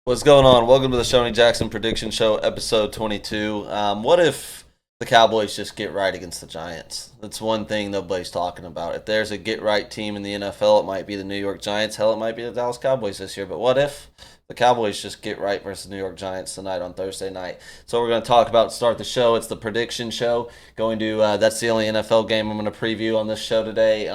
What's going on? Welcome to the Shonee Jackson Prediction Show, episode 22. What if the Cowboys just get right against the Giants? That's one thing nobody's talking about. If there's a get right team in the NFL, it might be the New York Giants. Hell, it might be the Dallas Cowboys this year. But what if the Cowboys just get right versus the New York Giants tonight on Thursday night? So we're going to talk about to start the show. It's the prediction show. That's the only NFL game I'm going to preview on this show today.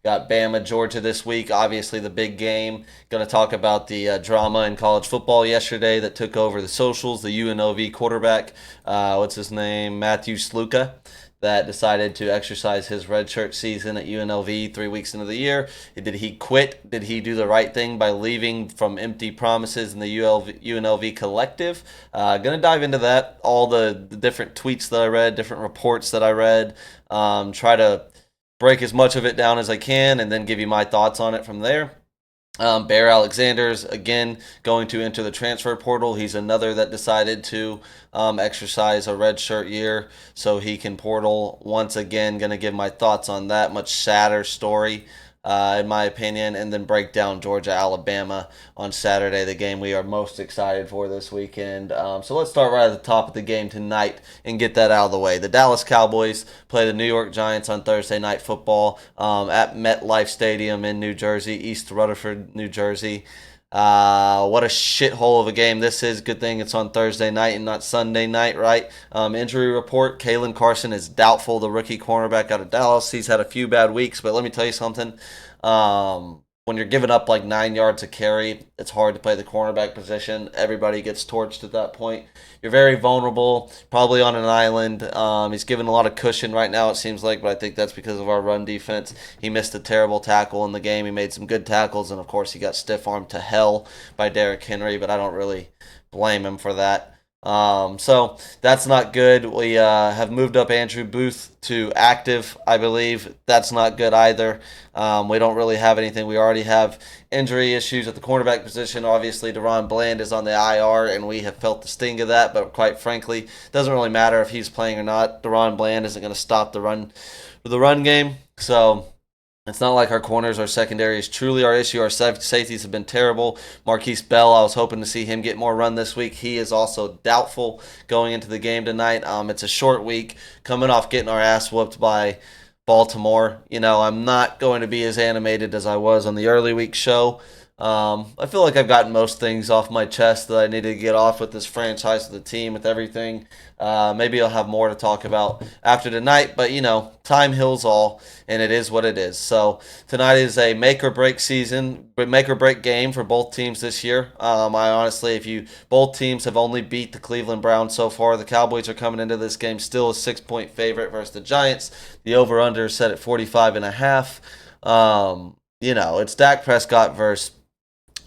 Got Bama, Georgia this week. Obviously, the big game. Going to talk about the drama in college football yesterday that took over the socials. The UNLV quarterback, what's his name, Matthew Sluka, that decided to exercise his redshirt season at UNLV 3 weeks into the year. Did he quit? Did he do the right thing by leaving from empty promises in the UNLV collective? Going to dive into that, all the different tweets that I read, different reports that I read, try to break as much of it down as I can, and then give you my thoughts on it from there. Bear Alexander's again going to enter the transfer portal. He's another that decided to exercise a red shirt year so he can portal once again. Going to give my thoughts on that much sadder story, in my opinion, and then break down Georgia Alabama on Saturday, the game we are most excited for this weekend. So let's start right at the top of the game tonight and get that out of the way. The Dallas Cowboys play the New York Giants on Thursday Night Football at MetLife Stadium in New Jersey, East Rutherford, New Jersey. What a shithole of a game this is. Good thing it's on Thursday night and not Sunday night, right? Injury report, Kalen Carson is doubtful, the rookie cornerback out of Dallas. He's had a few bad weeks, but let me tell you something. When you're giving up like 9 yards a carry, it's hard to play the cornerback position. Everybody gets torched at that point. You're very vulnerable, probably on an island. He's given a lot of cushion right now, it seems like, but I think that's because of our run defense. He missed a terrible tackle in the game. He made some good tackles, and of course, he got stiff armed to hell by Derrick Henry, but I don't really blame him for that. So that's not good. We have moved up Andrew Booth to active, I believe. That's not good either. We don't really have anything. We already have injury issues at the cornerback position. Obviously, Deron Bland is on the IR, and we have felt the sting of that. But quite frankly, it doesn't really matter if he's playing or not. Deron Bland isn't going to stop the run game. So it's not like our corners, our secondary is truly our issue. Our safeties have been terrible. Marquise Bell, I was hoping to see him get more run this week. He is also doubtful going into the game tonight. It's a short week, coming off getting our ass whooped by Baltimore. I'm not going to be as animated as I was on the early week show. I feel like I've gotten most things off my chest that I need to get off with this franchise, with the team, with everything. Maybe I'll have more to talk about after tonight, but time heals all, and it is what it is. So tonight is a make or break season, make or break game for both teams this year. I honestly, both teams have only beat the Cleveland Browns so far. The Cowboys are coming into this game still a 6-point favorite versus the Giants. The over/under is set at 45.5. It's Dak Prescott versus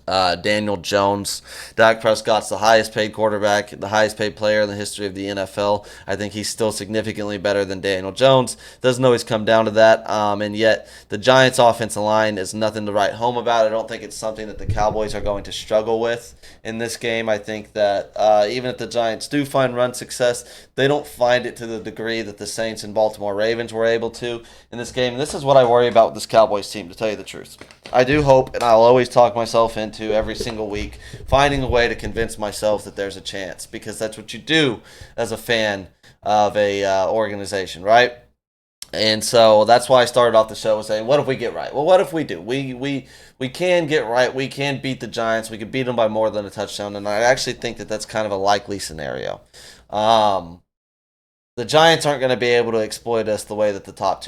Daniel Jones. Dak Prescott's the highest paid quarterback, the highest paid player in the history of the NFL. I think he's still significantly better than Daniel Jones. Doesn't always come down to that. And yet the Giants' offensive line is nothing to write home about. I don't think it's something that the Cowboys are going to struggle with in this game. I think that even if the Giants do find run success, they don't find it to the degree that the Saints and Baltimore Ravens were able to in this game. And this is what I worry about with this Cowboys team, to tell you the truth. I do hope, and I'll always talk myself into every single week, finding a way to convince myself that there's a chance, because that's what you do as a fan of a organization, right? And so that's why I started off the show saying, what if we get right? Well, what if we do? We can get right. We can beat the Giants. We can beat them by more than a touchdown, and I actually think that that's kind of a likely scenario. The Giants aren't going to be able to exploit us the way that the top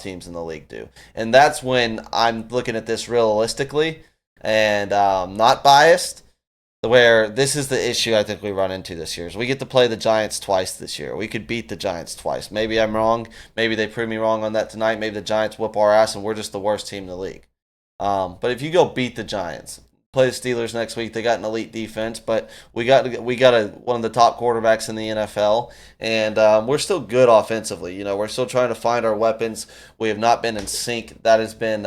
teams in the league do. And that's when I'm looking at this realistically and not biased, where this is the issue I think we run into this year. Is we get to play the Giants twice this year. We could beat the Giants twice. Maybe I'm wrong. Maybe they prove me wrong on that tonight. Maybe the Giants whip our ass and we're just the worst team in the league. But if you go beat the Giants, play the Steelers next week. They got an elite defense, but we got one of the top quarterbacks in the NFL, and we're still good offensively. We're still trying to find our weapons. We have not been in sync. That has been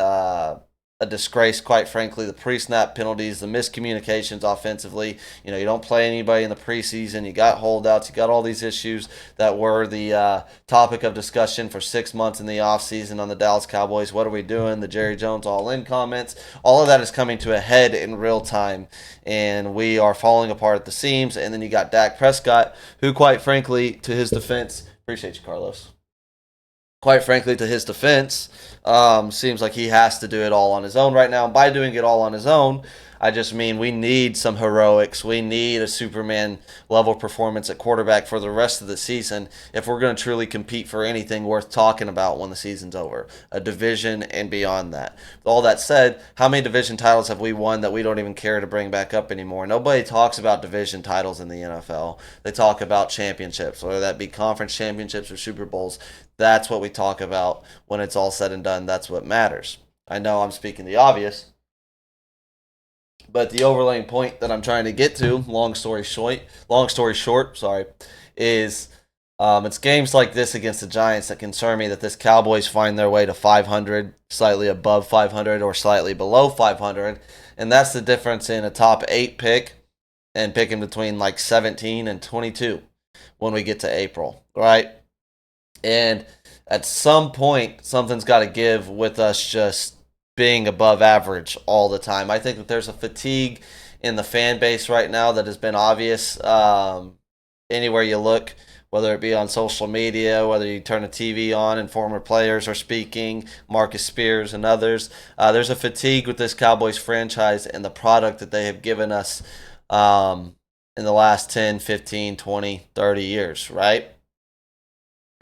a disgrace, quite frankly. The pre-snap penalties, the miscommunications offensively. You don't play anybody in the preseason. You got holdouts. You got all these issues that were the topic of discussion for 6 months in the offseason on the Dallas Cowboys. What are we doing? The Jerry Jones all-in comments. All of that is coming to a head in real time, and we are falling apart at the seams. And then you got Dak Prescott, who, quite frankly, to his defense, appreciate you, Carlos. Quite frankly, to his defense, seems like he has to do it all on his own right now. And by doing it all on his own, I just mean we need some heroics. We need a Superman level performance at quarterback for the rest of the season if we're going to truly compete for anything worth talking about when the season's over, a division and beyond that. With all that said, how many division titles have we won that we don't even care to bring back up anymore? Nobody talks about division titles in the NFL. They talk about championships, whether that be conference championships or Super Bowls. That's what we talk about when it's all said and done. That's what matters. I know I'm speaking the obvious, but the overlaying point that I'm trying to get to, long story short, is it's games like this against the Giants that concern me, that this Cowboys find their way to 500, slightly above 500 or slightly below 500, and that's the difference in a top 8 pick and picking between like 17 and 22 when we get to April, right? And at some point, something's got to give with us just being above average all the time. I think that there's a fatigue in the fan base right now that has been obvious anywhere you look, whether it be on social media, whether you turn the TV on and former players are speaking, Marcus Spears and others. There's a fatigue with this Cowboys franchise and the product that they have given us in the last 10, 15, 20, 30 years, right?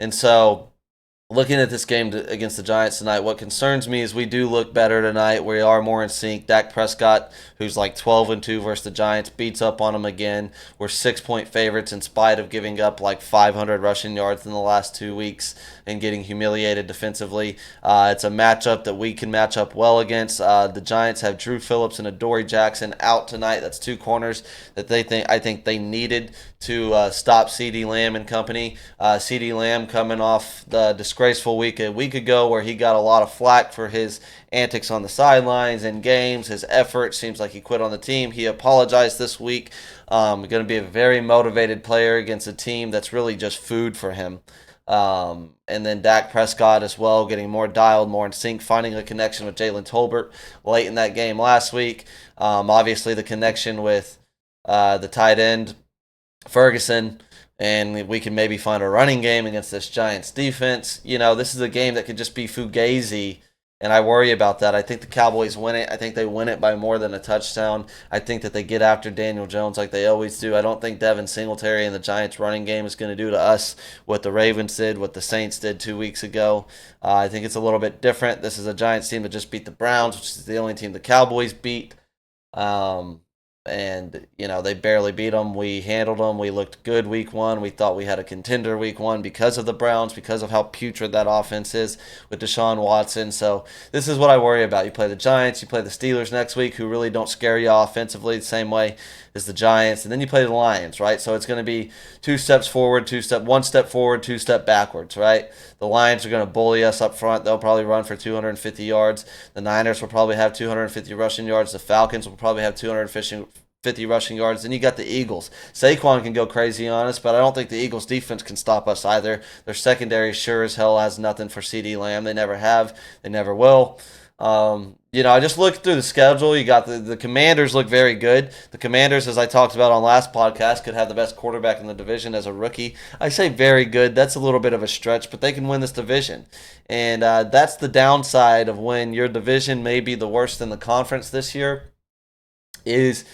And so, looking at this game against the Giants tonight, what concerns me is we do look better tonight. We are more in sync. Dak Prescott, who's like 12-2 versus the Giants, beats up on them again. We're 6-point favorites in spite of giving up like 500 rushing yards in the last 2 weeks and getting humiliated defensively. It's a matchup that we can match up well against. The Giants have Drew Phillips and Adoree Jackson out tonight. That's 2 corners that I think they needed to stop CeeDee Lamb and company. CeeDee Lamb coming off the disgraceful week a week ago where he got a lot of flack for his antics on the sidelines and games, his effort. Seems like he quit on the team. He apologized this week. Going to be a very motivated player against a team that's really just food for him. And then Dak Prescott as well, getting more dialed, more in sync, finding a connection with Jalen Tolbert late in that game last week. Obviously, the connection with the tight end, Ferguson, and we can maybe find a running game against this Giants defense. This is a game that could just be fugazi, and I worry about that. I think the Cowboys win it. I think they win it by more than a touchdown. I think that they get after Daniel Jones like they always do. I don't think Devin Singletary and the Giants running game is going to do to us what the Ravens did, what the Saints did 2 weeks ago. I think it's a little bit different. This is a Giants team that just beat the Browns, which is the only team the Cowboys beat. And they barely beat them. We handled them. We looked good week 1. We thought we had a contender week 1 because of the Browns, because of how putrid that offense is with Deshaun Watson. So this is what I worry about. You play the Giants, you play the Steelers next week, who really don't scare you offensively the same way as the Giants, and then you play the Lions, right? So it's going to be 2 steps forward, 1 step forward, 2 step backwards, right? The Lions are going to bully us up front. They'll probably run for 250 yards. The Niners will probably have 250 rushing yards. The Falcons will probably have 250 rushing yards. Then you got the Eagles. Saquon can go crazy on us, but I don't think the Eagles defense can stop us either. Their secondary sure as hell has nothing for CeeDee Lamb. They never have. They never will. I just looked through the schedule. You got the Commanders look very good. The Commanders, as I talked about on last podcast, could have the best quarterback in the division as a rookie. I say very good. That's a little bit of a stretch, but they can win this division. And that's the downside of when your division may be the worst in the conference this year, is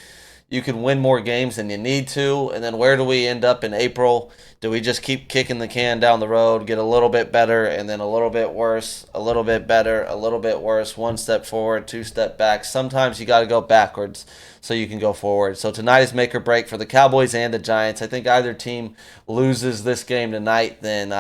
you can win more games than you need to. And then where do we end up in April? Do we just keep kicking the can down the road, get a little bit better, and then a little bit worse, a little bit better, a little bit worse, 1 step forward, 2 step back? Sometimes you got to go backwards so you can go forward. So tonight is make or break for the Cowboys and the Giants. I think either team loses this game tonight, then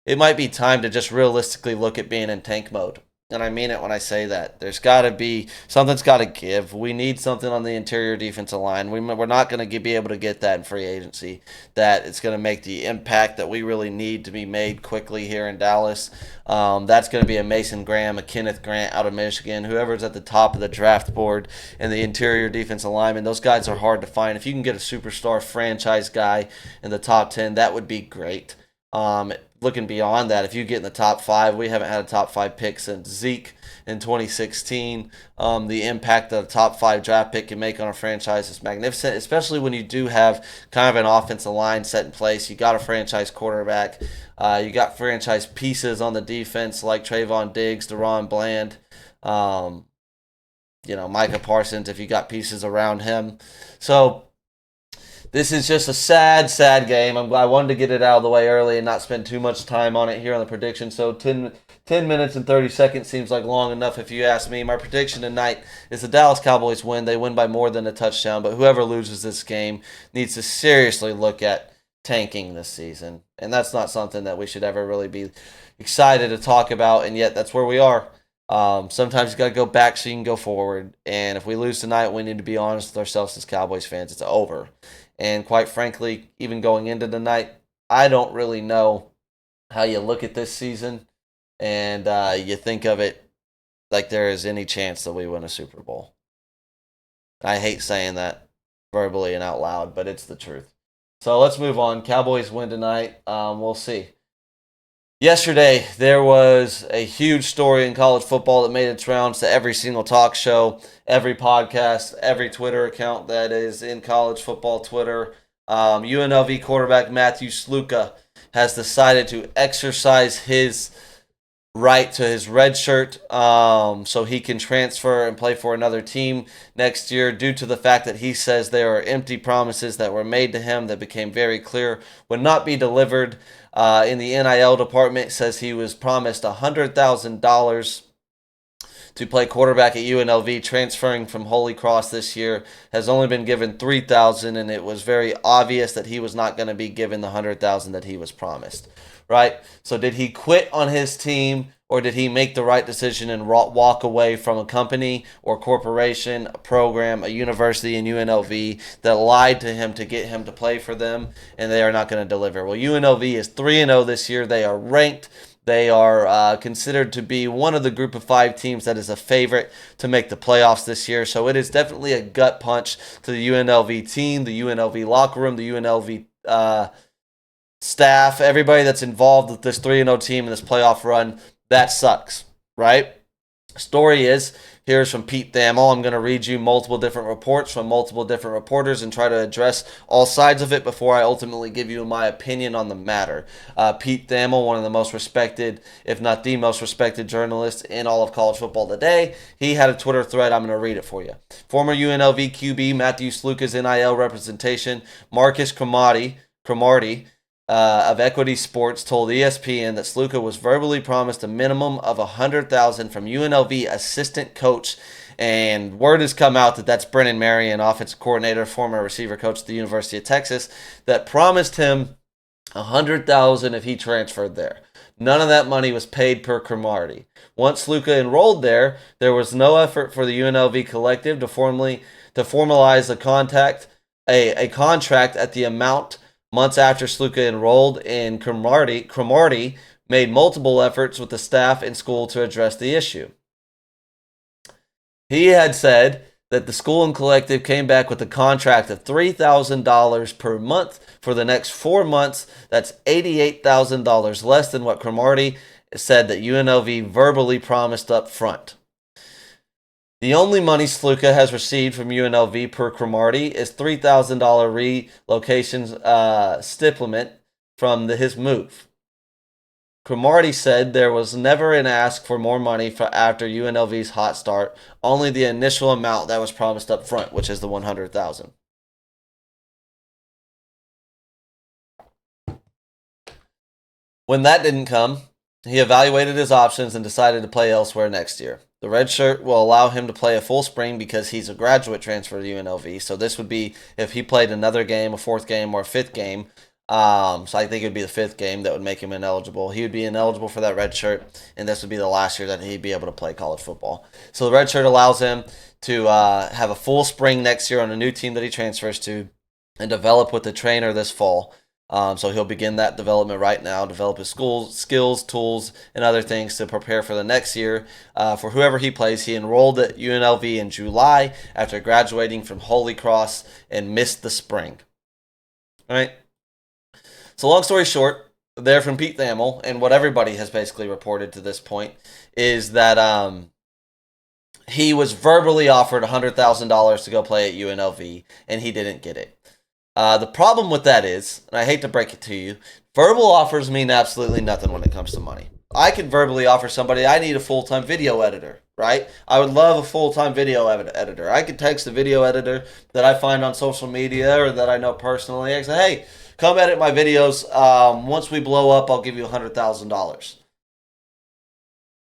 it might be time to just realistically look at being in tank mode. and I mean it when I say that. There's got to be something's got to give. We need something on the interior defensive line. We're not going to be able to get that in free agency. That it's going to make the impact that we really need to be made quickly here in Dallas. That's going to be a Mason Graham, a Kenneth Grant out of Michigan, whoever's at the top of the draft board and the interior defensive lineman. Those guys are hard to find. If you can get a superstar franchise guy in the top 10, that would be great. Looking beyond that, if you get in the top 5, we haven't had a top 5 pick since Zeke in 2016. The impact that a top 5 draft pick can make on a franchise is magnificent, especially when you do have kind of an offensive line set in place. You got a franchise quarterback. You got franchise pieces on the defense like Trayvon Diggs, Deron Bland, Micah Parsons if you got pieces around him. So this is just a sad, sad game. I wanted to get it out of the way early and not spend too much time on it here on the prediction. So 10 minutes and 30 seconds seems like long enough if you ask me. My prediction tonight is the Dallas Cowboys win. They win by more than a touchdown, but whoever loses this game needs to seriously look at tanking this season. And that's not something that we should ever really be excited to talk about, and yet that's where we are. Sometimes you got to go back so you can go forward. And if we lose tonight, we need to be honest with ourselves as Cowboys fans. It's over. And quite frankly, even going into tonight, I don't really know how you look at this season and you think of it like there is any chance that we win a Super Bowl. I hate saying that verbally and out loud, but it's the truth. So let's move on. Cowboys win tonight. We'll see. Yesterday, there was a huge story in college football that made its rounds to every single talk show, every podcast, every Twitter account that is in college football Twitter. UNLV quarterback Matthew Sluka has decided to exercise his right to his red shirt so he can transfer and play for another team next year due to the fact that he says there are empty promises that were made to him that became very clear would not be delivered. In the NIL department, says he was promised $100,000 to play quarterback at UNLV, transferring from Holy Cross this year, has only been given $3,000, and it was very obvious that he was not going to be given the $100,000 that he was promised. Right? So did he quit on his team, or did he make the right decision and walk away from a company or corporation, a program, a university in UNLV that lied to him to get him to play for them, and they are not going to deliver? Well, UNLV is 3-0 this year. They are ranked. They are considered to be one of the group of 5 teams that is a favorite to make the playoffs this year. So it is definitely a gut punch to the UNLV team, the UNLV locker room, the UNLV staff, everybody that's involved with this 3-0 team and this playoff run. That sucks, right? Story is, here's from Pete Thamel. I'm going to read you multiple different reports from multiple different reporters and try to address all sides of it before I ultimately give you my opinion on the matter. Pete Thamel, one of the most respected, if not the most respected journalist in all of college football today, he had a Twitter thread. I'm going to read it for you. Former UNLV QB Matthew Sluka's NIL representation, Marcus Cromartie, of Equity Sports told ESPN that Sluka was verbally promised a minimum of $100,000 from UNLV assistant coach, and word has come out that that's Brennan Marion, offensive coordinator, former receiver coach at the University of Texas, that promised him $100,000 if he transferred there. None of that money was paid per Cromartie. Once Sluka enrolled there was no effort for the UNLV collective to formalize a contract at the amount. Months after Sluka enrolled in Cromartie made multiple efforts with the staff and school to address the issue. He had said that the school and collective came back with a contract of $3,000 per month for the next 4 months. That's $88,000 less than what Cromartie said that UNLV verbally promised up front. The only money Sluka has received from UNLV per Cromartie is $3,000 relocation stipulation from his move. Cromartie said there was never an ask for more money after UNLV's hot start, only the initial amount that was promised up front, which is the $100,000. When that didn't come, he evaluated his options and decided to play elsewhere next year. The red shirt will allow him to play a full spring because he's a graduate transfer to UNLV. So this would be if he played another game, a 4th game, or a 5th game. So I think it would be the fifth game that would make him ineligible. He would be ineligible for that red shirt, and this would be the last year that he'd be able to play college football. So the red shirt allows him to have a full spring next year on a new team that he transfers to and develop with the trainer this fall. So he'll begin that development right now, develop his skills, tools, and other things to prepare for the next year. For whoever he plays, he enrolled at UNLV in July after graduating from Holy Cross and missed the spring. All right. So long story short, there from Pete Thamel, and what everybody has basically reported to this point, is that he was verbally offered $100,000 to go play at UNLV, and he didn't get it. The problem with that is, and I hate to break it to you, verbal offers mean absolutely nothing when it comes to money. I could verbally offer somebody, I need a full-time video editor, right? I would love a full-time video editor. I could text a video editor that I find on social media or that I know personally. I say, hey, come edit my videos. Once we blow up, I'll give you $100,000.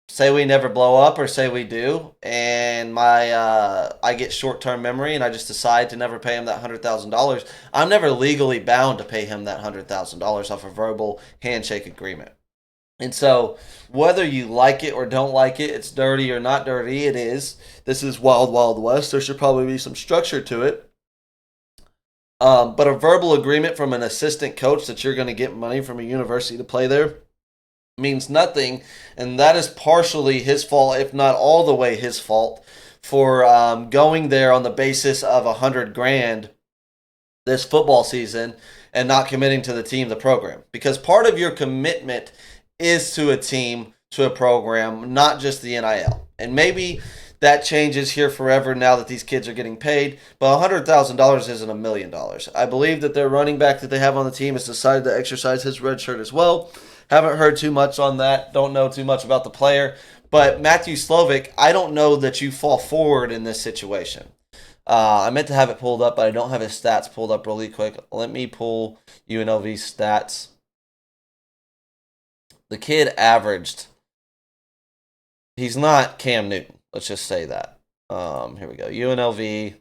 Say we never blow up or say we do, and I get short-term memory and I just decide to never pay him that $100,000. I'm never legally bound to pay him that $100,000 off a verbal handshake agreement. And so, whether you like it or don't like it, it's dirty or not dirty, it is. This is wild, wild west. There should probably be some structure to it. But a verbal agreement from an assistant coach that you're going to get money from a university to play there means nothing, and that is partially his fault, if not all the way his fault, for going there on the basis of $100,000 this football season and not committing to the team, the program. Because part of your commitment is to a team, to a program, not just the NIL. And maybe that changes here forever now that these kids are getting paid, but $100,000 isn't $1 million. I believe that their running back that they have on the team has decided to exercise his red shirt as well. Haven't heard too much on that. Don't know too much about the player. But Matthew Slovic, I don't know that you fall forward in this situation. I meant to have it pulled up, but I don't have his stats pulled up really quick. Let me pull UNLV's stats. The kid averaged. He's not Cam Newton. Let's just say that. Here we go. UNLV.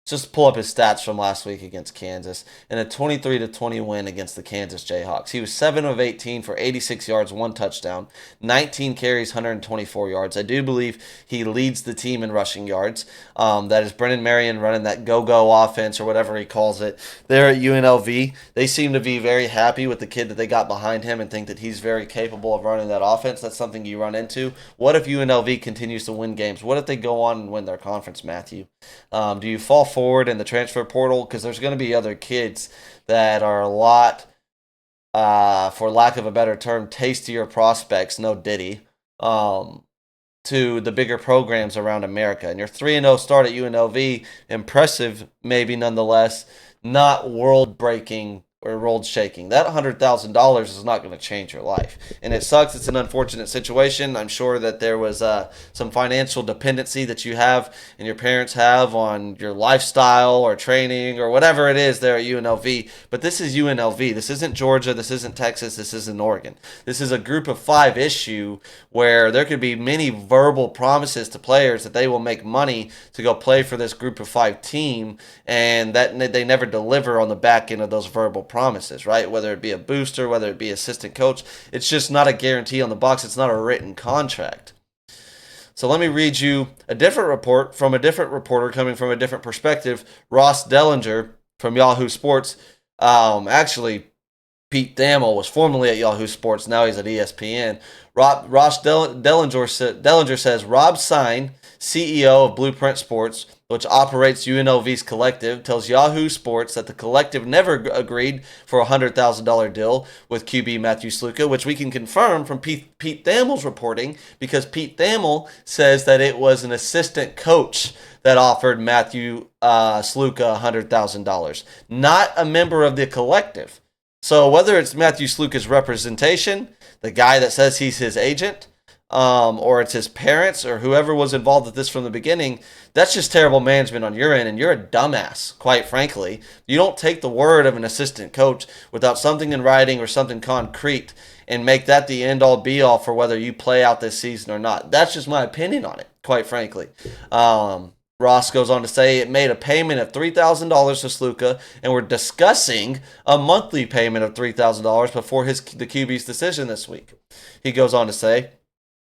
Just pull up his stats from last week against Kansas in a 23-20 win against the Kansas Jayhawks. He was 7 of 18 for 86 yards, 1 touchdown, 19 carries, 124 yards. I do believe he leads the team in rushing yards. That is Brennan Marion running that go-go offense or whatever he calls it there at UNLV. They seem to be very happy with the kid that they got behind him and think that he's very capable of running that offense. That's something you run into. What if UNLV continues to win games? What if they go on and win their conference, Matthew? Do you fall forward in the transfer portal? Because there's going to be other kids that are a lot, for lack of a better term, tastier prospects, no Diddy, to the bigger programs around America. And your 3-0 start at UNLV, impressive maybe nonetheless, not world-breaking or world-shaking. That $100,000 is not going to change your life. And it sucks. It's an unfortunate situation. I'm sure that there was some financial dependency that you have and your parents have on your lifestyle or training or whatever it is there at UNLV. But this is UNLV. This isn't Georgia. This isn't Texas. This isn't Oregon. This is a group of 5 issue where there could be many verbal promises to players that they will make money to go play for this group of 5 team, and that they never deliver on the back end of those verbal promises, right? Whether it be a booster, whether it be assistant coach, it's just not a guarantee on the box. It's not a written contract. So let me read you a different report from a different reporter coming from a different perspective. Ross Dellinger from Yahoo Sports. Actually, Pete Thamel was formerly at Yahoo Sports. Now he's at ESPN. Ross Dellinger says Rob Sine, CEO of Blueprint Sports, which operates UNLV's collective, tells Yahoo Sports that the collective never agreed for a $100,000 deal with QB Matthew Sluka, which we can confirm from Pete Thamel's reporting, because Pete Thamel says that it was an assistant coach that offered Matthew Sluka $100,000, not a member of the collective. So whether it's Matthew Sluka's representation, the guy that says he's his agent, or it's his parents or whoever was involved with this from the beginning, that's just terrible management on your end, and you're a dumbass, quite frankly. You don't take the word of an assistant coach without something in writing or something concrete and make that the end-all be-all for whether you play out this season or not. That's just my opinion on it, quite frankly. Ross goes on to say it made a payment of $3,000 to Sluka, and we're discussing a monthly payment of $3,000 before the QB's decision this week. He goes on to say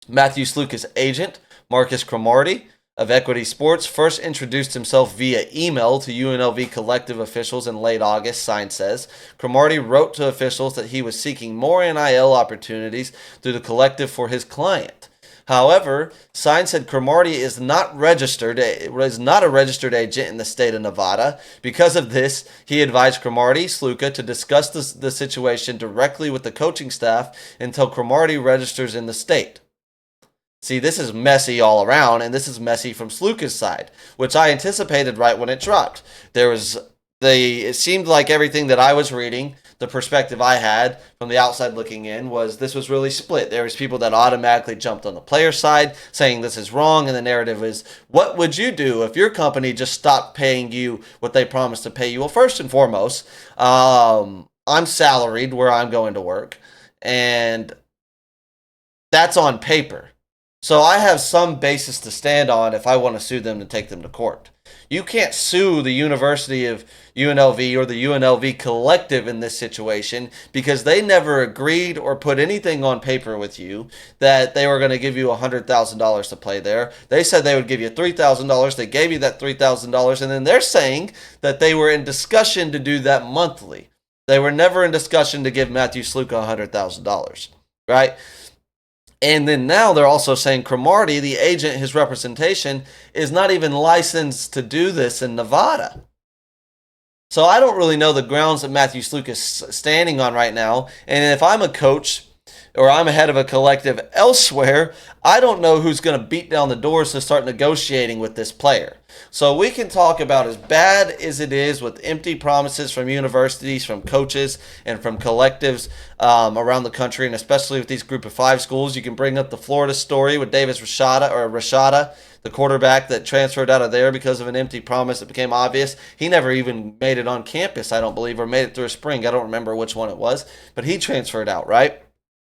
Matthew Sluka's agent, Marcus Cromartie of Equity Sports, first introduced himself via email to UNLV collective officials in late August, Sign says. Cromartie wrote to officials that he was seeking more NIL opportunities through the collective for his client. However, Sign said Cromartie is not a registered agent in the state of Nevada. Because of this, he advised Cromartie, Sluka, to discuss the situation directly with the coaching staff until Cromartie registers in the state. See, this is messy all around, and this is messy from Sluka's side, which I anticipated right when it dropped. It seemed like everything that I was reading, the perspective I had from the outside looking in, was this was really split. There was people that automatically jumped on the player side saying this is wrong, and the narrative is, what would you do if your company just stopped paying you what they promised to pay you? Well, first and foremost, I'm salaried where I'm going to work, and that's on paper. So I have some basis to stand on if I want to sue them to take them to court. You can't sue the University of UNLV or the UNLV collective in this situation because they never agreed or put anything on paper with you that they were going to give you $100,000 to play there. They said they would give you $3,000. They gave you that $3,000, and then they're saying that they were in discussion to do that monthly. They were never in discussion to give Matthew Sluka $100,000, right? And then now they're also saying Cromartie, the agent, his representation, is not even licensed to do this in Nevada. So I don't really know the grounds that Matthew Sluka is standing on right now. And if I'm a coach or I'm a head of a collective elsewhere, I don't know who's going to beat down the doors to start negotiating with this player. So we can talk about as bad as it is with empty promises from universities, from coaches, and from collectives around the country, and especially with these group of 5 schools. You can bring up the Florida story with Davis Rashada, the quarterback that transferred out of there because of an empty promise that became obvious. He never even made it on campus, I don't believe, or made it through a spring. I don't remember which one it was, but he transferred out, right?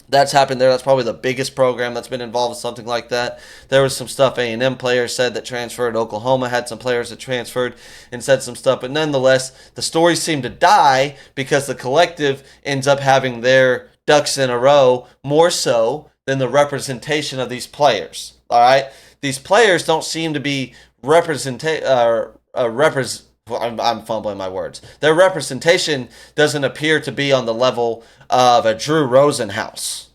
That's happened there. That's probably the biggest program that's been involved with something like that. There was some stuff A&M players said that transferred. Oklahoma had some players that transferred and said some stuff. But nonetheless, the stories seem to die because the collective ends up having their ducks in a row more so than the representation of these players. All right? These players don't seem to be I'm fumbling my words. Their representation doesn't appear to be on the level of a Drew Rosenhaus.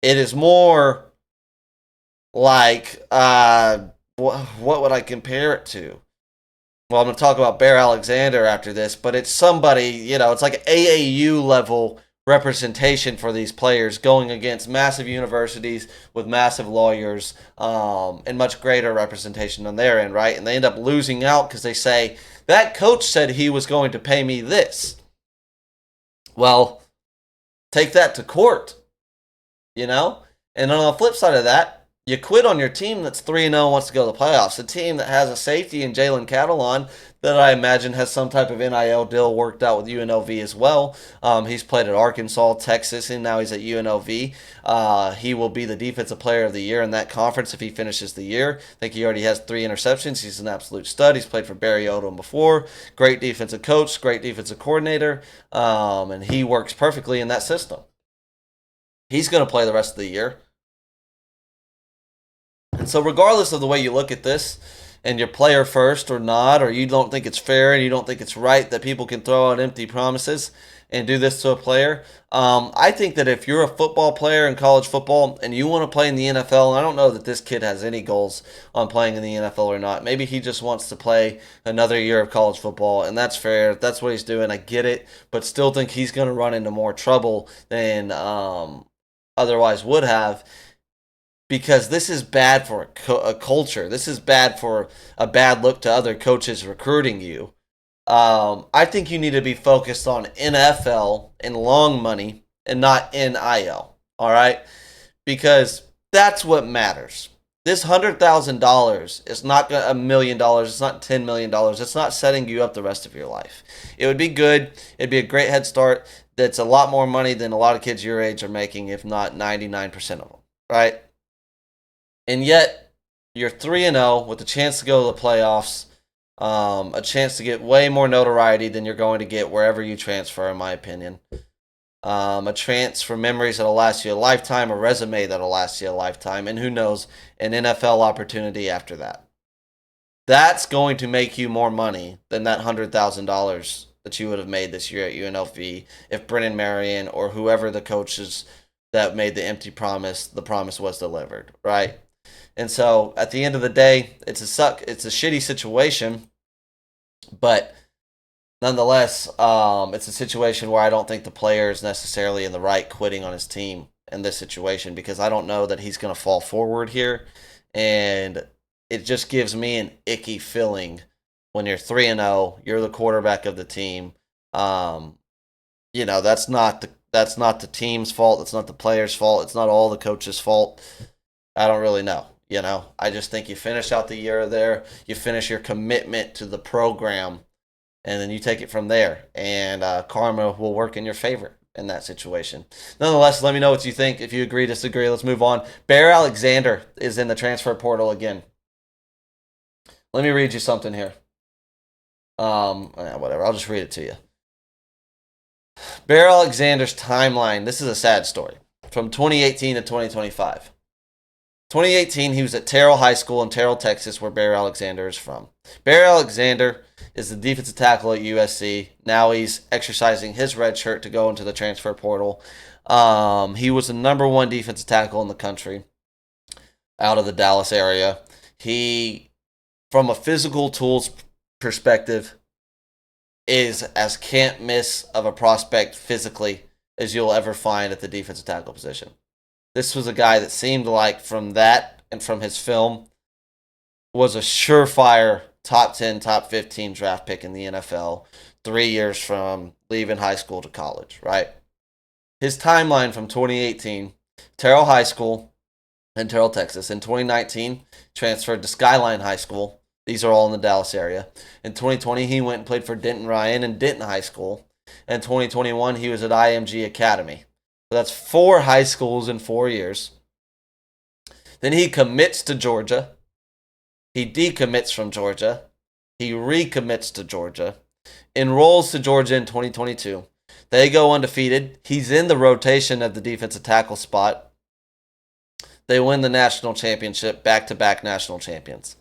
It is more like, what would I compare it to? Well, I'm going to talk about Bear Alexander after this, but it's somebody, it's like AAU level representation for these players going against massive universities with massive lawyers and much greater representation on their end, right? And they end up losing out because they say, that coach said he was going to pay me this. Well, take that to court, And on the flip side of that, you quit on your team that's 3-0 and wants to go to the playoffs. A team that has a safety in Jalen Catalon that I imagine has some type of NIL deal worked out with UNLV as well. He's played at Arkansas, Texas, and now he's at UNLV. He will be the defensive player of the year in that conference if he finishes the year. I think he already has 3 interceptions. He's an absolute stud. He's played for Barry Odom before. Great defensive coach, great defensive coordinator, and he works perfectly in that system. He's going to play the rest of the year. And so regardless of the way you look at this, and you're player first or not, or you don't think it's fair and you don't think it's right that people can throw out empty promises and do this to a player, I think that if you're a football player in college football and you want to play in the NFL, and I don't know that this kid has any goals on playing in the NFL or not. Maybe he just wants to play another year of college football, and that's fair. That's what he's doing. I get it, but still think he's going to run into more trouble than otherwise would have. Because this is bad for a culture. This is bad for a bad look to other coaches recruiting you. I think you need to be focused on NFL and long money and not NIL. All right? Because that's what matters. This $100,000 is not $1 million. It's not $10 million. It's not setting you up the rest of your life. It would be good. It'd be a great head start. That's a lot more money than a lot of kids your age are making, if not 99% of them. Right? And yet, you're 3-0 with a chance to go to the playoffs, a chance to get way more notoriety than you're going to get wherever you transfer, in my opinion. A transfer memories that'll last you a lifetime, a resume that'll last you a lifetime, and who knows, an NFL opportunity after that. That's going to make you more money than that $100,000 that you would have made this year at UNLV if Brennan Marion or whoever the coaches that made the empty promise, the promise was delivered, right? And so at the end of the day, it's a shitty situation, but nonetheless, it's a situation where I don't think the player is necessarily in the right quitting on his team in this situation because I don't know that he's going to fall forward here, and it just gives me an icky feeling when you're 3-0, you're the quarterback of the team. That's not the team's fault. It's not the player's fault. It's not all the coach's fault. I don't really know. I just think you finish out the year there. You finish your commitment to the program, and then you take it from there. And karma will work in your favor in that situation. Nonetheless, let me know what you think. If you agree, disagree, let's move on. Bear Alexander is in the transfer portal again. Let me read you something here. Whatever. I'll just read it to you. Bear Alexander's timeline. This is a sad story. From 2018 to 2025. 2018, he was at Terrell High School in Terrell, Texas, where Bear Alexander is from. Bear Alexander is the defensive tackle at USC. Now he's exercising his red shirt to go into the transfer portal. He was the number one defensive tackle in the country out of the Dallas area. He, from a physical tools perspective, is as can't miss of a prospect physically as you'll ever find at the defensive tackle position. This was a guy that seemed like from that and from his film was a surefire top 10, top 15 draft pick in the NFL 3 years from leaving high school to college, right? His timeline from 2018, Terrell High School in Terrell, Texas. In 2019, transferred to Skyline High School. These are all in the Dallas area. In 2020, he went and played for Denton Ryan and Denton High School. In 2021, he was at IMG Academy. So that's 4 high schools in 4 years. Then he commits to Georgia. He decommits from Georgia. He recommits to Georgia. Enrolls to Georgia in 2022. They go undefeated. He's in the rotation at the defensive tackle spot. They win the national championship, back-to-back national champions.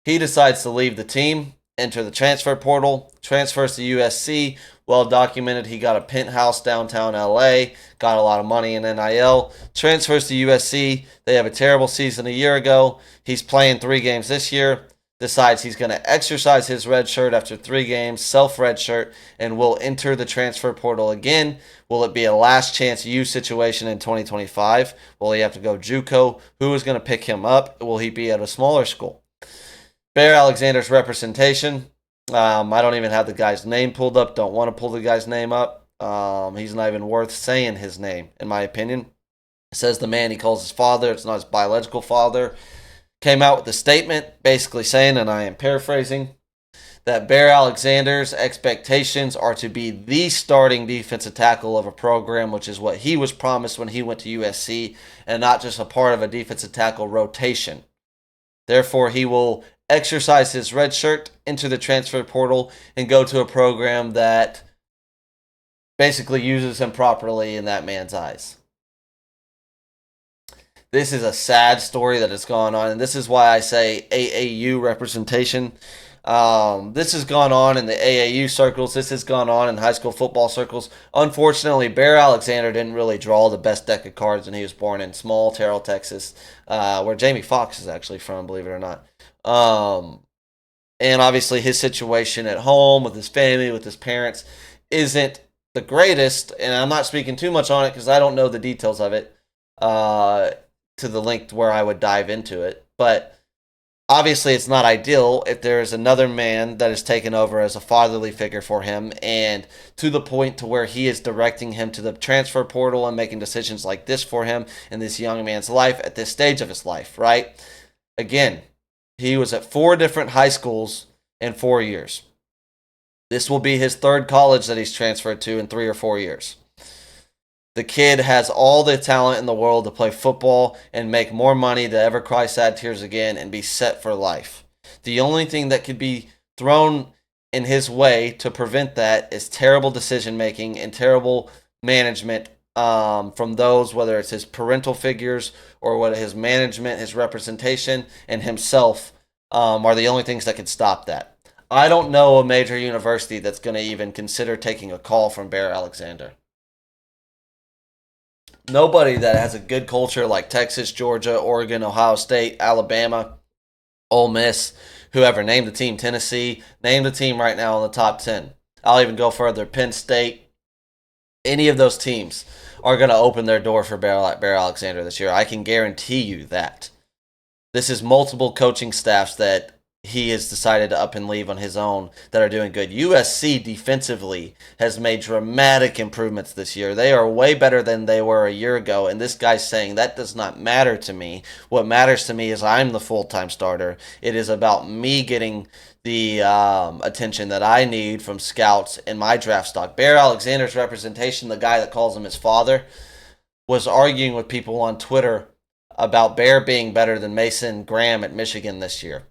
He decides to leave the team, enter the transfer portal, transfers to USC. Well documented, he got a penthouse downtown LA, got a lot of money in NIL, transfers to USC. They have a terrible season a year ago. He's playing 3 games this year, decides he's going to exercise his red shirt after 3 games, self-red shirt, and will enter the transfer portal again. Will it be a last chance U situation in 2025? Will he have to go JUCO? Who is going to pick him up? Will he be at a smaller school? Bear Alexander's representation. I don't even have the guy's name pulled up. Don't want to pull the guy's name up. He's not even worth saying his name, in my opinion. It says the man he calls his father. It's not his biological father. Came out with a statement basically saying, and I am paraphrasing, that Bear Alexander's expectations are to be the starting defensive tackle of a program, which is what he was promised when he went to USC, and not just a part of a defensive tackle rotation. Therefore, he will exercise his red shirt, enter the transfer portal, and go to a program that basically uses him properly in that man's eyes. This is a sad story that has gone on, and this is why I say AAU representation. This has gone on in the AAU circles. This has gone on in high school football circles. Unfortunately, Bear Alexander didn't really draw the best deck of cards when he was born in small Terrell, Texas, where Jamie Foxx is actually from, believe it or not. And obviously his situation at home with his family, with his parents, isn't the greatest. And I'm not speaking too much on it because I don't know the details of it to the length where I would dive into it. But obviously it's not ideal if there is another man that is taken over as a fatherly figure for him, and to the point to where he is directing him to the transfer portal and making decisions like this for him in this young man's life at this stage of his life, right? Again, he was at 4 different high schools in 4 years. This will be his 3rd college that he's transferred to in 3 or 4 years. The kid has all the talent in the world to play football and make more money to ever cry sad tears again and be set for life. The only thing that could be thrown in his way to prevent that is terrible decision making and terrible management from those, whether it's his parental figures or what his management, his representation, and himself are the only things that can stop that. I don't know a major university that's going to even consider taking a call from Bear Alexander. Nobody that has a good culture like Texas, Georgia, Oregon, Ohio State, Alabama, Ole Miss, whoever, name the team, Tennessee, name the team right now in the top 10. I'll even go further, Penn State. Any of those teams are going to open their door for Bear Alexander this year. I can guarantee you that. This is multiple coaching staffs that he has decided to up and leave on his own that are doing good. USC defensively has made dramatic improvements this year. They are way better than they were a year ago, and this guy's saying that does not matter to me. What matters to me is I'm the full-time starter. It is about me getting the attention that I need from scouts in my draft stock. Bear Alexander's representation, the guy that calls him his father, was arguing with people on Twitter about Bear being better than Mason Graham at Michigan this year.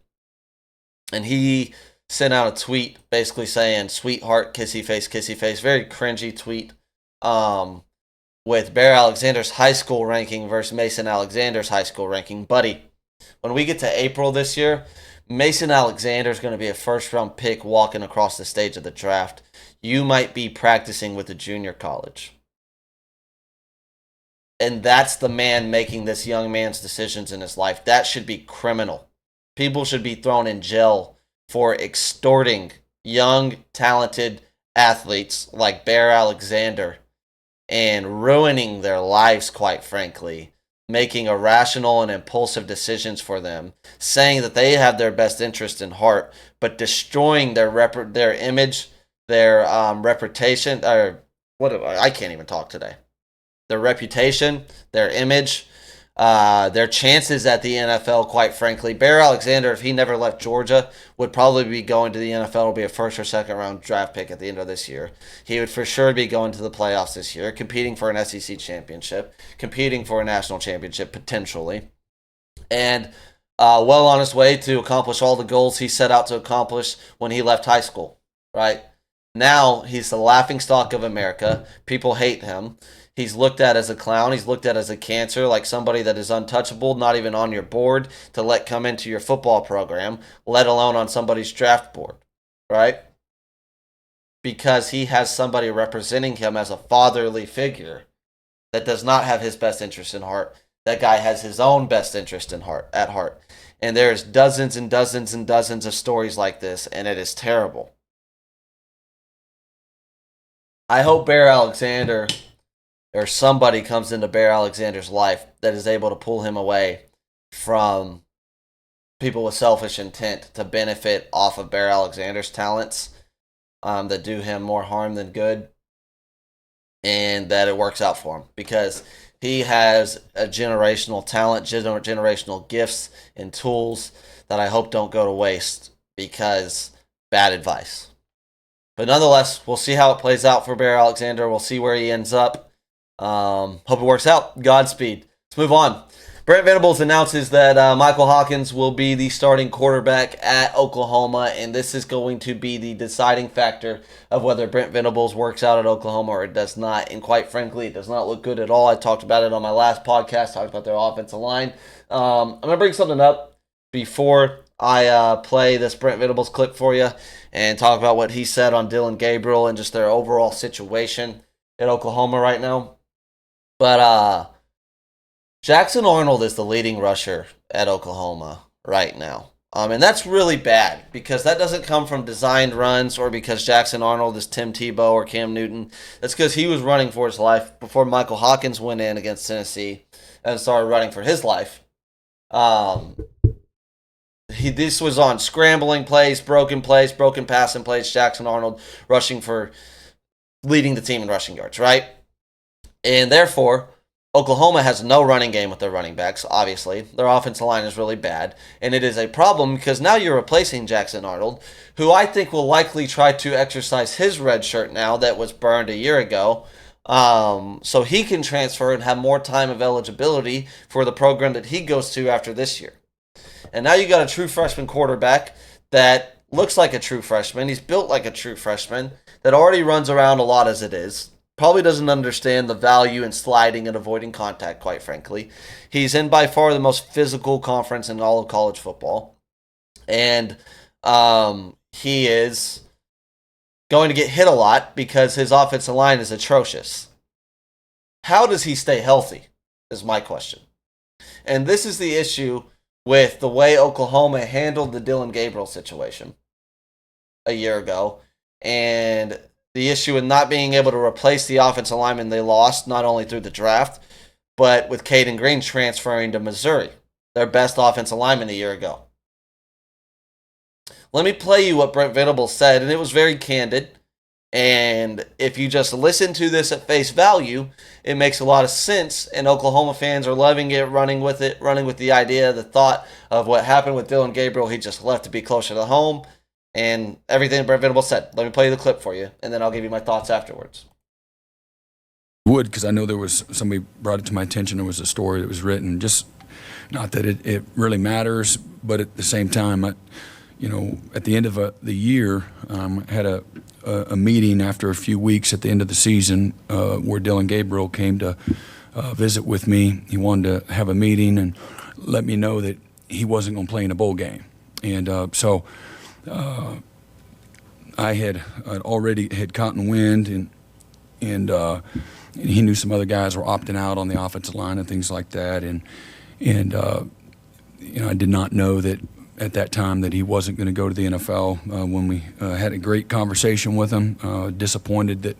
And he sent out a tweet basically saying, sweetheart, kissy face, very cringy tweet with Bear Alexander's high school ranking versus Mason Alexander's high school ranking. Buddy, when we get to April this year, Mason Alexander is going to be a first-round pick walking across the stage of the draft. You might be practicing with a junior college. And that's the man making this young man's decisions in his life. That should be criminal. People should be thrown in jail for extorting young, talented athletes like Bear Alexander and ruining their lives, quite frankly, making irrational and impulsive decisions for them, saying that they have their best interest in heart, but destroying their image, their reputation, or I can't even talk today. Their reputation, their image, their chances at the NFL, quite frankly. Bear Alexander, if he never left Georgia, would probably be going to the NFL, will be a first or second round draft pick at the end of this year. He would for sure be going to the playoffs this year, competing for an SEC championship, competing for a national championship potentially, and well on his way to accomplish all the goals he set out to accomplish when he left high school, right? Now he's the laughingstock of America. People hate him. He's looked at as a clown. He's looked at as a cancer, like somebody that is untouchable, not even on your board to let come into your football program, let alone on somebody's draft board, right? Because he has somebody representing him as a fatherly figure that does not have his best interest in heart. That guy has his own best interest at heart. And there's dozens and dozens and dozens of stories like this, and it is terrible. I hope Bear Alexander or somebody comes into Bear Alexander's life that is able to pull him away from people with selfish intent to benefit off of Bear Alexander's talents that do him more harm than good, and that it works out for him because he has a generational talent, generational gifts and tools that I hope don't go to waste because bad advice. But nonetheless, we'll see how it plays out for Bear Alexander. We'll see where he ends up. Hope it works out. Godspeed. Let's move on. Brent Venables announces that Michael Hawkins will be the starting quarterback at Oklahoma, and this is going to be the deciding factor of whether Brent Venables works out at Oklahoma or it does not. And quite frankly, it does not look good at all. I talked about it on my last podcast, talked about their offensive line. I'm going to bring something up before I play this Brent Venables clip for you and talk about what he said on Dylan Gabriel and just their overall situation at Oklahoma right now. But Jackson Arnold is the leading rusher at Oklahoma right now. And that's really bad because that doesn't come from designed runs or because Jackson Arnold is Tim Tebow or Cam Newton. That's because he was running for his life before Michael Hawkins went in against Tennessee and started running for his life. This was on scrambling plays, broken passing plays. Jackson Arnold leading the team in rushing yards, right? And therefore, Oklahoma has no running game with their running backs, obviously. Their offensive line is really bad. And it is a problem because now you're replacing Jackson Arnold, who I think will likely try to exercise his red shirt now that was burned a year ago So he can transfer and have more time of eligibility for the program that he goes to after this year. And now you got a true freshman quarterback that looks like a true freshman. He's built like a true freshman that already runs around a lot as it is. Probably doesn't understand the value in sliding and avoiding contact, quite frankly. He's in by far the most physical conference in all of college football. And he is going to get hit a lot because his offensive line is atrocious. How does he stay healthy is my question. And this is the issue with the way Oklahoma handled the Dylan Gabriel situation a year ago, and the issue in not being able to replace the offensive lineman they lost, not only through the draft, but with Caden Green transferring to Missouri, their best offensive lineman a year ago. Let me play you what Brent Venables said, and it was very candid. And if you just listen to this at face value, it makes a lot of sense, and Oklahoma fans are loving it, running with the idea, the thought of what happened with Dylan Gabriel. He just left to be closer to home, and everything Brent Venables said. Let me play you the clip for you, and then I'll give you my thoughts afterwards. Would, because I know there was somebody brought it to my attention. There was a story that was written. Just not that it really matters, but at the same time, at the end of the year, I had a meeting after a few weeks at the end of the season where Dylan Gabriel came to visit with me. He wanted to have a meeting and let me know that he wasn't going to play in a bowl game. And so I had already had cotton wind, and he knew some other guys were opting out on the offensive line and things like that. And I did not know that at that time that he wasn't going to go to the NFL. When we had a great conversation with him, disappointed that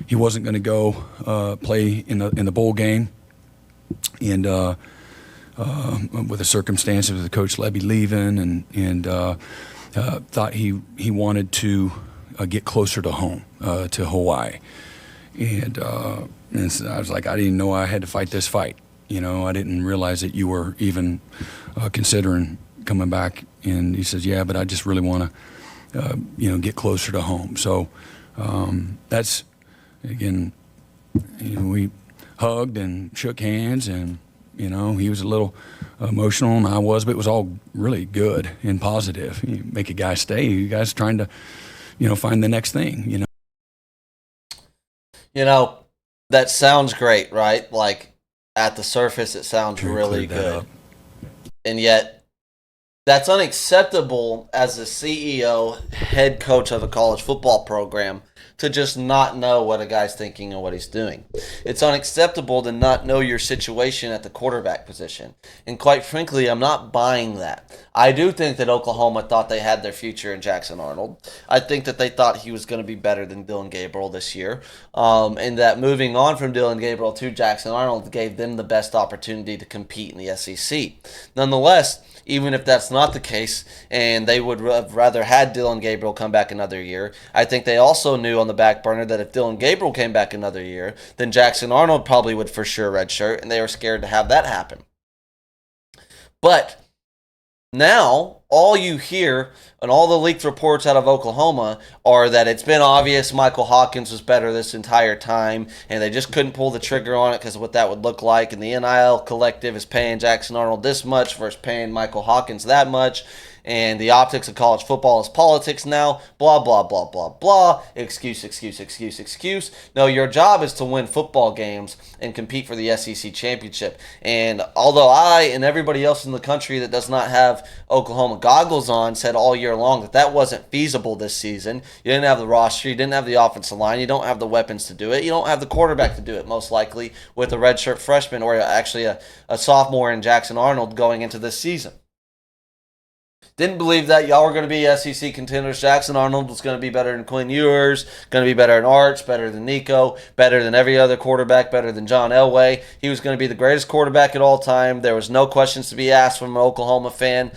he wasn't going to go play in the bowl game, and with the circumstances of Coach Levy leaving, and thought he wanted to get closer to home, to Hawaii, and so I was like, I didn't know I had to fight this fight. I didn't realize that you were even considering coming back. And he says, yeah, but I just really want to, get closer to home. So that's, again, we hugged and shook hands, and, he was a little emotional, and I was, but it was all really good and positive. You make a guy stay. You guys trying to, find the next thing, That sounds great, right? Like, at the surface, it sounds really good. And yet, that's unacceptable as a CEO, head coach of a college football program, to just not know what a guy's thinking and what he's doing. It's unacceptable to not know your situation at the quarterback position. And quite frankly, I'm not buying that. I do think that Oklahoma thought they had their future in Jackson Arnold. I think that they thought he was going to be better than Dylan Gabriel this year. And that moving on from Dylan Gabriel to Jackson Arnold gave them the best opportunity to compete in the SEC. Nonetheless, even if that's not the case, and they would have rather had Dylan Gabriel come back another year, I think they also knew on the back burner that if Dylan Gabriel came back another year, then Jackson Arnold probably would for sure redshirt, and they were scared to have that happen. But now, all you hear and all the leaked reports out of Oklahoma are that it's been obvious Michael Hawkins was better this entire time, and they just couldn't pull the trigger on it because of what that would look like. And the NIL collective is paying Jackson Arnold this much versus paying Michael Hawkins that much. And the optics of college football is politics now. Blah, blah, blah, blah, blah. Excuse. No, your job is to win football games and compete for the SEC championship. And although I and everybody else in the country that does not have Oklahoma goggles on said all year long that that wasn't feasible this season, you didn't have the roster, you didn't have the offensive line, you don't have the weapons to do it, you don't have the quarterback to do it, most likely, with a redshirt freshman or actually a sophomore in Jackson Arnold going into this season. Didn't believe that y'all were going to be SEC contenders. Jackson Arnold was going to be better than Quinn Ewers, going to be better than Arch, better than Nico, better than every other quarterback, better than John Elway. He was going to be the greatest quarterback at all time. There was no questions to be asked from an Oklahoma fan.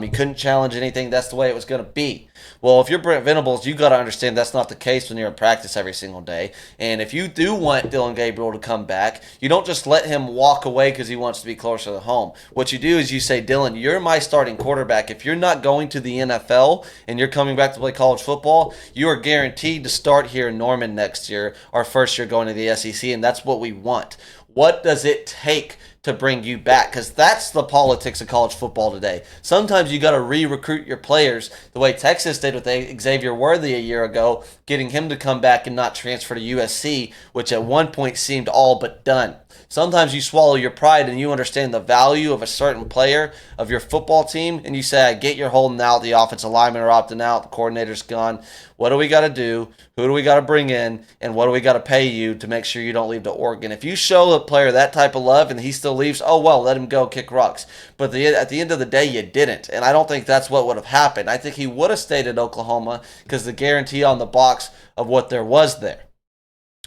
He couldn't challenge anything. That's the way it was going to be. Well, if you're Brent Venables, you got to understand that's not the case when you're in practice every single day. And if you do want Dylan Gabriel to come back, you don't just let him walk away because he wants to be closer to home. What you do is you say, Dylan, you're my starting quarterback. If you're not going to the NFL and you're coming back to play college football, you are guaranteed to start here in Norman next year, our first year going to the SEC, and that's what we want. What does it take to bring you back? Because that's the politics of college football today. Sometimes you got to re-recruit your players the way Texas did with Xavier Worthy a year ago, getting him to come back and not transfer to USC, which at one point seemed all but done. Sometimes you swallow your pride and you understand the value of a certain player of your football team, and you say, I get you're holding out, the offensive linemen are opting out, the coordinator's gone. What do we got to do? Who do we got to bring in? And what do we got to pay you to make sure you don't leave to Oregon? If you show a player that type of love and he still leaves, oh, well, let him go kick rocks. But at the end of the day, you didn't. And I don't think that's what would have happened. I think he would have stayed at Oklahoma because the guarantee on the box of what there was there.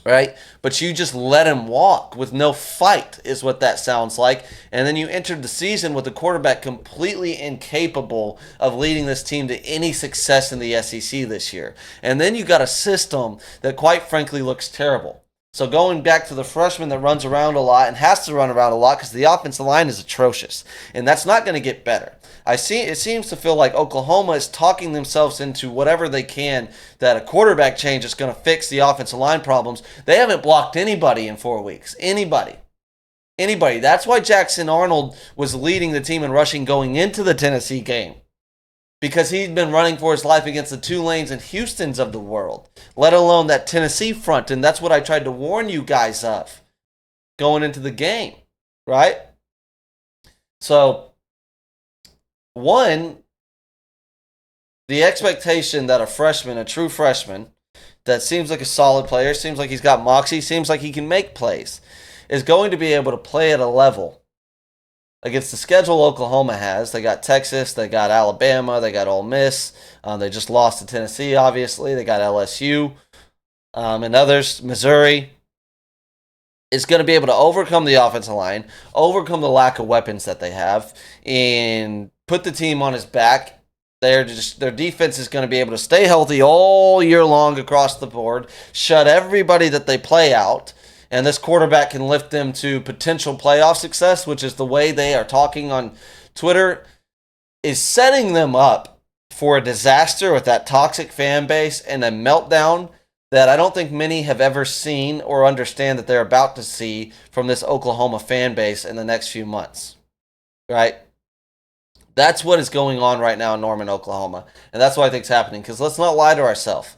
Right? But you just let him walk with no fight is what that sounds like. And then you entered the season with a quarterback completely incapable of leading this team to any success in the SEC this year. And then you got a system that quite frankly looks terrible. So going back to the freshman that runs around a lot and has to run around a lot because the offensive line is atrocious. And that's not going to get better. It seems to feel like Oklahoma is talking themselves into whatever they can that a quarterback change is going to fix the offensive line problems. They haven't blocked anybody in 4 weeks. Anybody. That's why Jackson Arnold was leading the team in rushing going into the Tennessee game. Because he'd been running for his life against the Tulanes and Houstons of the world, let alone that Tennessee front. And that's what I tried to warn you guys of going into the game, right? So, one, the expectation that a true freshman, that seems like a solid player, seems like he's got moxie, seems like he can make plays, is going to be able to play at a level against the schedule Oklahoma has. They got Texas, they got Alabama, they got Ole Miss. They just lost to Tennessee, obviously. They got LSU and others. Missouri is going to be able to overcome the offensive line, overcome the lack of weapons that they have, and put the team on his back. Their defense is going to be able to stay healthy all year long across the board, shut everybody that they play out. And this quarterback can lift them to potential playoff success, which is the way they are talking on Twitter, is setting them up for a disaster with that toxic fan base and a meltdown that I don't think many have ever seen or understand that they're about to see from this Oklahoma fan base in the next few months. Right? That's what is going on right now in Norman, Oklahoma. And that's what I think is happening. Because let's not lie to ourselves.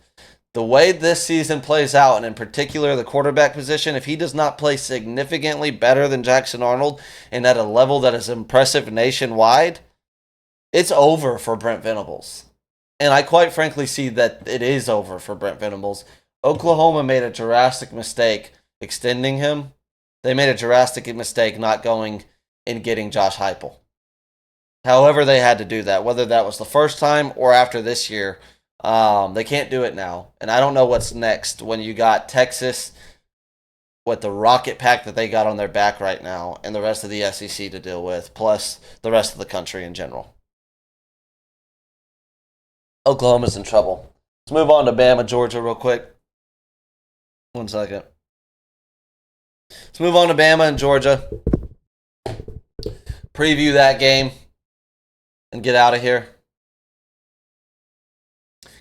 The way this season plays out, and in particular the quarterback position, if he does not play significantly better than Jackson Arnold and at a level that is impressive nationwide, it's over for Brent Venables. And I quite frankly see that it is over for Brent Venables. Oklahoma made a drastic mistake extending him. They made a drastic mistake not going and getting Josh Heupel. However they had to do that, whether that was the first time or after this year, they can't do it now. And I don't know what's next when you got Texas with the rocket pack that they got on their back right now and the rest of the SEC to deal with, plus the rest of the country in general. Oklahoma's in trouble. Let's move on to Bama, Georgia real quick. 1 second. Let's move on to Bama and Georgia. Preview that game and get out of here.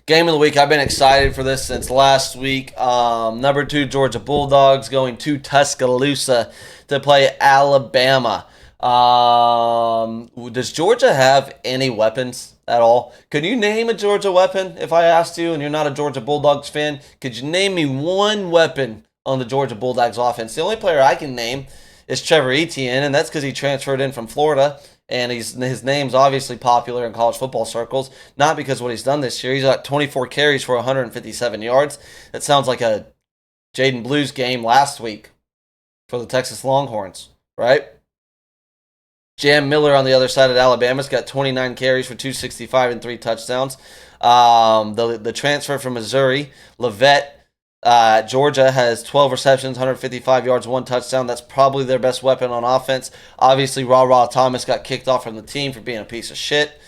Game of the week. I've been excited for this since last week. Number 2 Georgia Bulldogs going to Tuscaloosa to play Alabama. Does Georgia have any weapons at all? Could you name a Georgia weapon if I asked you and you're not a Georgia Bulldogs fan? Could you name me one weapon on the Georgia Bulldogs offense? The only player I can name is Trevor Etienne, and that's because he transferred in from Florida. And his name's obviously popular in college football circles, not because of what he's done this year. He's got 24 carries for 157 yards. That sounds like a Jaden Blues game last week for the Texas Longhorns, right? Jam Miller on the other side of Alabama's got 29 carries for 265 and 3 touchdowns. The transfer from Missouri, Levet, Georgia has 12 receptions, 155 yards, 1 touchdown. That's probably their best weapon on offense. Obviously, Ra Thomas got kicked off from the team for being a piece of shit.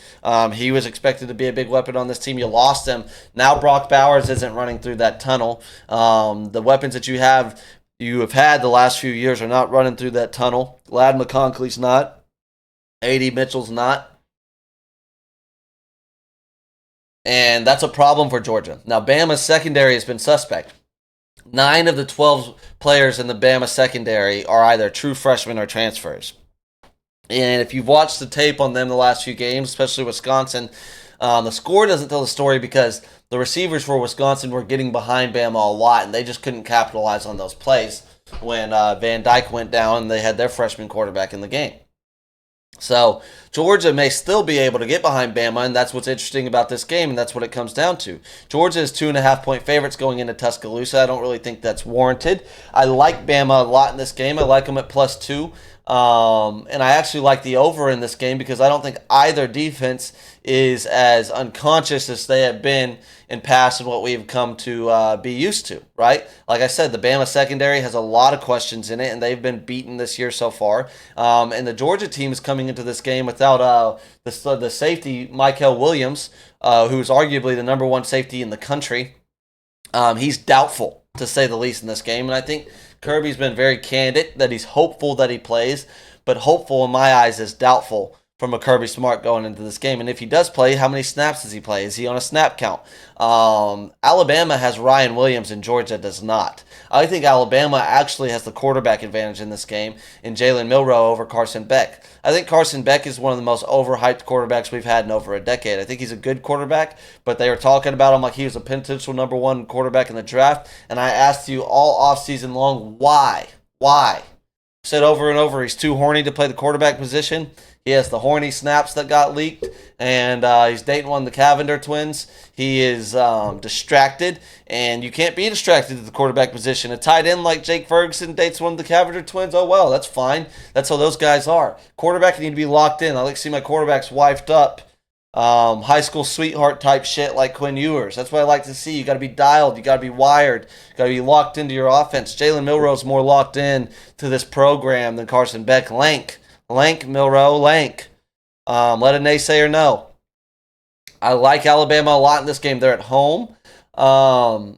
He was expected to be a big weapon on this team. You lost him. Now Brock Bowers isn't running through that tunnel. The weapons that you have had the last few years are not running through that tunnel. Ladd McConkey's not. A.D. Mitchell's not. And that's a problem for Georgia. Now, Bama's secondary has been suspect. 9 of the 12 players in the Bama secondary are either true freshmen or transfers. And if you've watched the tape on them the last few games, especially Wisconsin, the score doesn't tell the story because the receivers for Wisconsin were getting behind Bama a lot, and they just couldn't capitalize on those plays when Van Dyke went down and they had their freshman quarterback in the game. So Georgia may still be able to get behind Bama, and that's what's interesting about this game, and that's what it comes down to. Georgia is 2.5-point favorites going into Tuscaloosa. I don't really think that's warranted. I like Bama a lot in this game. I like them at +2. And I actually like the over in this game because I don't think either defense is as unconscious as they have been in past and what we've come to be used to, right? Like I said, the Bama secondary has a lot of questions in it, and they've been beaten this year so far. And the Georgia team is coming into this game without the safety, Mykel Williams, who's arguably the number 1 safety in the country. He's doubtful, to say the least, in this game, and I think Kirby's been very candid that he's hopeful that he plays, but hopeful in my eyes is doubtful from a Kirby Smart going into this game. And if he does play, how many snaps does he play? Is he on a snap count? Alabama has Ryan Williams and Georgia does not. I think Alabama actually has the quarterback advantage in this game in Jalen Milroe over Carson Beck. I think Carson Beck is one of the most overhyped quarterbacks we've had in over a decade. I think he's a good quarterback, but they were talking about him like he was a potential number 1 quarterback in the draft. And I asked you all offseason long, why? Why? Said over and over he's too horny to play the quarterback position. He has the horny snaps that got leaked, and he's dating one of the Cavender twins. He is distracted, and you can't be distracted at the quarterback position. A tight end like Jake Ferguson dates one of the Cavender twins. Oh, well, that's fine. That's how those guys are. Quarterback need to be locked in. I like to see my quarterbacks wifed up. High school sweetheart type shit like Quinn Ewers. That's what I like to see. You got to be dialed. You got to be wired. You got to be locked into your offense. Jalen Milroe's more locked in to this program than Carson Beck. Lank, Milroe, lank. Let a naysayer know. I like Alabama a lot in this game. They're at home. The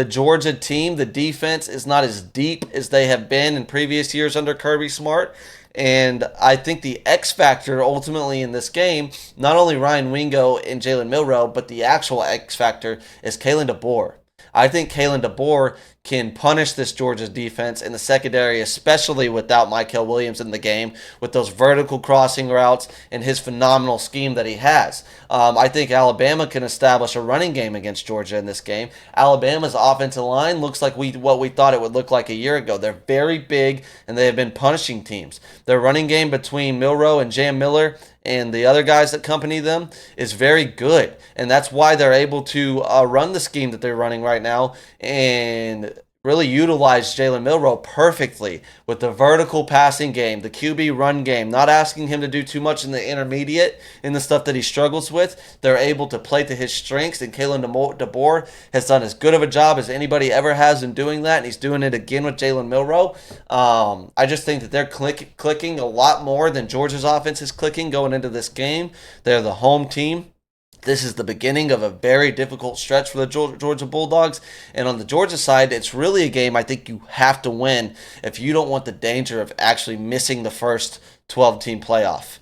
Georgia team, the defense is not as deep as they have been in previous years under Kirby Smart. And I think the X factor ultimately in this game, not only Ryan Wingo and Jalen Milroe, but the actual X factor is Kalen DeBoer. I think Kalen DeBoer can punish this Georgia defense in the secondary, especially without Mykel Williams in the game, with those vertical crossing routes and his phenomenal scheme that he has. I think Alabama can establish a running game against Georgia in this game. Alabama's offensive line looks like what we thought it would look like a year ago. They're very big, and they have been punishing teams. Their running game between Milroe and Jam Miller and the other guys that accompany them is very good. And that's why they're able to run the scheme that they're running right now and really utilize Jalen Milroe perfectly with the vertical passing game, the QB run game, not asking him to do too much in the intermediate in the stuff that he struggles with. They're able to play to his strengths, and Kalen DeBoer has done as good of a job as anybody ever has in doing that, and he's doing it again with Jalen Milroe. I just think that they're clicking a lot more than Georgia's offense is clicking going into this game. They're the home team. This is the beginning of a very difficult stretch for the Georgia Bulldogs. And on the Georgia side, it's really a game I think you have to win if you don't want the danger of actually missing the first 12-team playoff.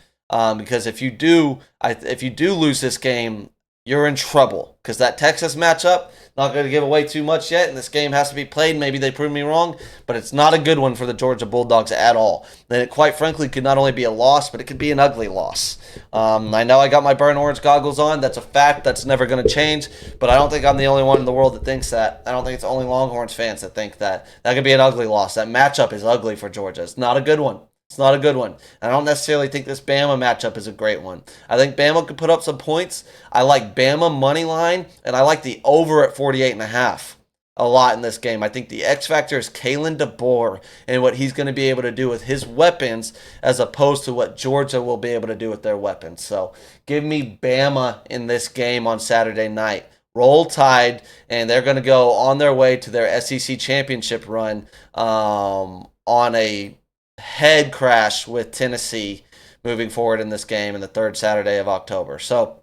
Because if you do lose this game, you're in trouble. Because that Texas matchup, not going to give away too much yet, and this game has to be played. Maybe they prove me wrong, but it's not a good one for the Georgia Bulldogs at all. Then it quite frankly could not only be a loss, but it could be an ugly loss. I know I got my burnt orange goggles on. That's a fact. That's never going to change, but I don't think I'm the only one in the world that thinks that. I don't think it's only Longhorns fans that think that. That could be an ugly loss. That matchup is ugly for Georgia. It's not a good one. It's not a good one. I don't necessarily think this Bama matchup is a great one. I think Bama could put up some points. I like Bama money line, and I like the over at 48.5 a lot in this game. I think the X factor is Kalen DeBoer and what he's going to be able to do with his weapons as opposed to what Georgia will be able to do with their weapons. So give me Bama in this game on Saturday night. Roll Tide, and they're going to go on their way to their SEC championship run on a head crash with Tennessee moving forward in this game in the third Saturday of October. So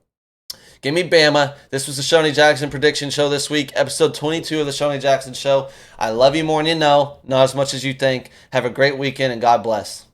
give me Bama. This was the Shonee Jackson Prediction Show this week, episode 22 of the Shonee Jackson Show. I love you more than you know, not as much as you think. Have a great weekend, and God bless.